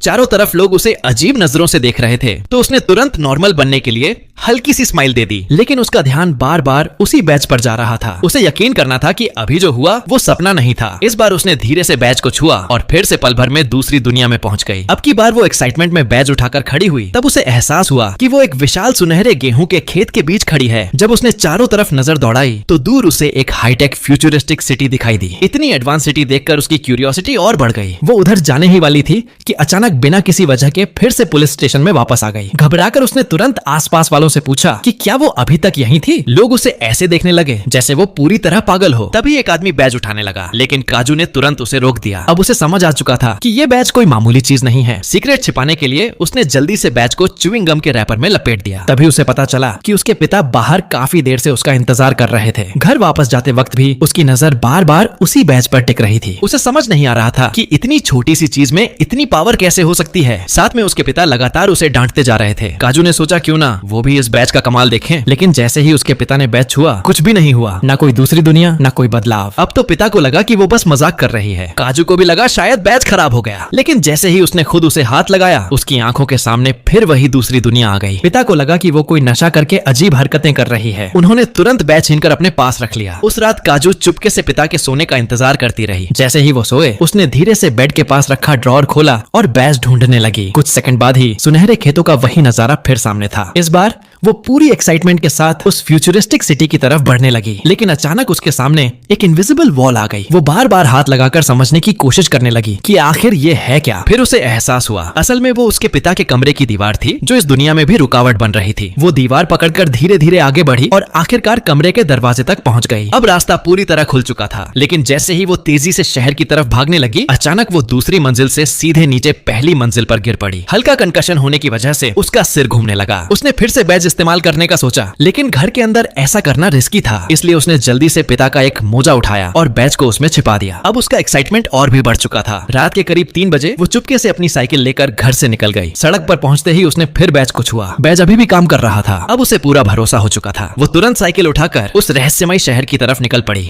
चारों तरफ लोग उसे अजीब नजरों से देख रहे थे, तो उसने तुरंत नॉर्मल बनने के लिए हल्की सी स्माइल दे दी। लेकिन उसका ध्यान बार बार उसी बैच पर जा रहा था। उसे यकीन करना था कि अभी जो हुआ वो सपना नहीं था। इस बार उसने धीरे से बैच को छुआ और फिर से पल भर में दूसरी दुनिया में पहुंच गई। अब की बार वो एक्साइटमेंट में बैच उठाकर खड़ी हुई, तब उसे एहसास हुआ कि वो एक विशाल सुनहरे गेहूं के खेत के बीच खड़ी है। जब उसने चारों तरफ नजर दौड़ाई तो दूर उसे एक हाईटेक फ्यूचरिस्टिक सिटी दिखाई दी। इतनी एडवांस सिटी देखकर उसकी क्यूरियोसिटी और बढ़ गई। वो उधर जाने ही वाली थी कि अचानक बिना किसी वजह के फिर से पुलिस स्टेशन में वापस आ गई। घबराकर उसने तुरंत आसपास वालों से पूछा कि क्या वो अभी तक यहीं थी। लोग उसे ऐसे देखने लगे जैसे वो पूरी तरह पागल हो। तभी एक आदमी बैज उठाने लगा, लेकिन काजू ने तुरंत उसे रोक दिया। अब उसे समझ आ चुका था कि ये बैज कोई मामूली चीज नहीं है। सीक्रेट छिपाने के लिए उसने जल्दी से बैज को च्युइंग गम के रैपर में लपेट दिया। तभी उसे पता चला कि उसके पिता बाहर काफी देर से उसका इंतजार कर रहे थे। घर वापस जाते वक्त भी उसकी नजर बार बार उसी बैज पर टिक रही थी। उसे समझ नहीं आ रहा था कि इतनी छोटी सी चीज में इतनी पावर कैसे हो सकती है। साथ में उसके पिता लगातार उसे डांटते जा रहे थे। काजू ने सोचा क्यों ना वो भी इस बैच का कमाल देखें। लेकिन जैसे ही उसके पिता ने बैच छुआ, कुछ भी नहीं हुआ। ना कोई दूसरी दुनिया, ना कोई बदलाव। अब तो पिता को लगा कि वो बस मजाक कर रही है। काजू को भी लगा शायद बैच खराब हो गया। लेकिन जैसे ही उसने खुद उसे हाथ लगाया, उसकी आंखों के सामने फिर वही दूसरी दुनिया आ गई। पिता को लगा कि वो कोई नशा करके अजीब हरकतें कर रही है। उन्होंने तुरंत बैच छीनकर अपने पास रख लिया। उस रात काजू चुपके से पिता के सोने का इंतजार करती रही। जैसे ही वो सोए, उसने धीरे से बेड के पास रखा ड्रॉअर खोला और बैच ढूंढने लगी। कुछ सेकंड बाद ही सुनहरे खेतों का वही नजारा फिर सामने था। इस बार वो पूरी एक्साइटमेंट के साथ उस फ्यूचरिस्टिक सिटी की तरफ बढ़ने लगी। लेकिन अचानक उसके सामने एक इनविजिबल वॉल आ गई। वो बार बार हाथ लगाकर समझने की कोशिश करने लगी कि आखिर ये है क्या। फिर उसे एहसास हुआ असल में वो उसके पिता के कमरे की दीवार थी, जो इस दुनिया में भी रुकावट बन रही थी। वो दीवार पकड़कर धीरे धीरे आगे बढ़ी और आखिरकार कमरे के दरवाजे तक पहुंच गई। अब रास्ता पूरी तरह खुल चुका था। लेकिन जैसे ही वो तेजी से शहर की तरफ भागने लगी, अचानक वो दूसरी मंजिल से सीधे नीचे पहली मंजिल पर गिर पड़ी। हल्का कंकशन होने की वजह से उसका सिर घूमने लगा। उसने फिर से बैज इस्तेमाल करने का सोचा, लेकिन घर के अंदर ऐसा करना रिस्की था। इसलिए उसने जल्दी से पिता का एक मोजा उठाया और बैज को उसमें छिपा दिया। अब उसका एक्साइटमेंट और भी बढ़ चुका था। रात के करीब 3 बजे वो चुपके से अपनी साइकिल लेकर घर से निकल गई। सड़क पर पहुंचते ही उसने फिर बैज को छुआ। बैज अभी भी काम कर रहा था। अब उसे पूरा भरोसा हो चुका था। वो तुरंत साइकिल उठाकर उस रहस्यमय शहर की तरफ निकल पड़ी।